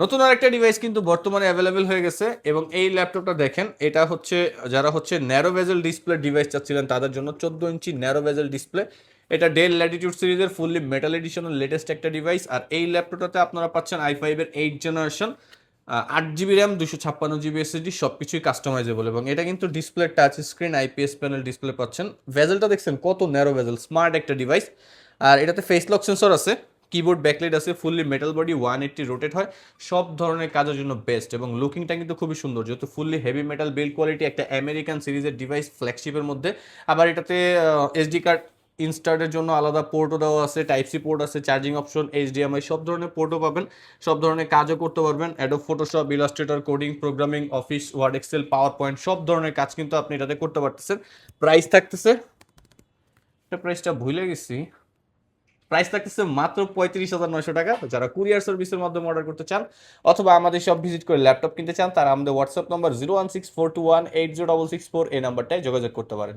নতুন আরেকটা ডিভাইস কিন্তু বর্তমানে অ্যাভেলেবেল হয়ে গেছে এবং এই ল্যাপটপটা দেখেন, এটা হচ্ছে যারা হচ্ছে ন্যারো বেজেল ডিসপ্লে ডিভাইস চাচ্ছিলেন তাদের জন্য 14 ইঞ্চি ন্যারো বেজেল ডিসপ্লে। এটা ডেল ল্যাটিটিউড সিরিজের ফুললি মেটাল এডিশনের লেটেস্ট একটা ডিভাইস। আর এই ল্যাপটপটাতে আপনারা পাচ্ছেন i5-এর 8 generation, 8 GB RAM, 256 GB SSD, সব কিছুই কাস্টমাইজেবল। এবং এটা কিন্তু display touch screen IPS panel display পাচ্ছেন। ভেজেলটা দেখছেন কত ন্যারো ভেজেল, স্মার্ট একটা ডিভাইস। আর এটাতে ফেস লক সেন্সর আছে, কিবোর্ড ব্যাকলাইট আছে, ফুললি মেটাল বডি, 180 রোটেট হয়, সব ধরনের কাজের জন্য বেস্ট। এবং লুকিংটা কিন্তু খুবই সুন্দর, যেহেতু fully heavy metal build quality, একটা আমেরিকান সিরিজের ডিভাইস ফ্ল্যাগশিপের মধ্যে। আবার এটাতে এসডি কার্ড ইনস্টার্টের জন্য আলাদা পোর্টও দেওয়া আছে, টাইপ সি পোর্ট আছে, চার্জিং অপশন, এইচডিএমআই, সব ধরনের পোর্টও পাবেন, সব ধরনের কাজও করতে পারবেন। Adobe Photoshop, Illustrator, coding, programming, office, Word, Excel, PowerPoint, সব ধরনের কাজ কিন্তু আপনি এটাতে করতে পারতেছেন। প্রাইস থাকতেছে, এটা প্রাইসটা ভুলে গেছি, প্রাইস থাকতেছে মাত্র 35,900 টাকা। যারা কুরিয়ার সার্ভিসের মাধ্যমে অর্ডার করতে চান অথবা আমাদের সব ভিজিট করে ল্যাপটপ কিনতে চান, তারা আমাদের হোয়াটসঅ্যাপ নম্বর 01642180664 এই নাম্বারটায় যোগাযোগ করতে পারেন।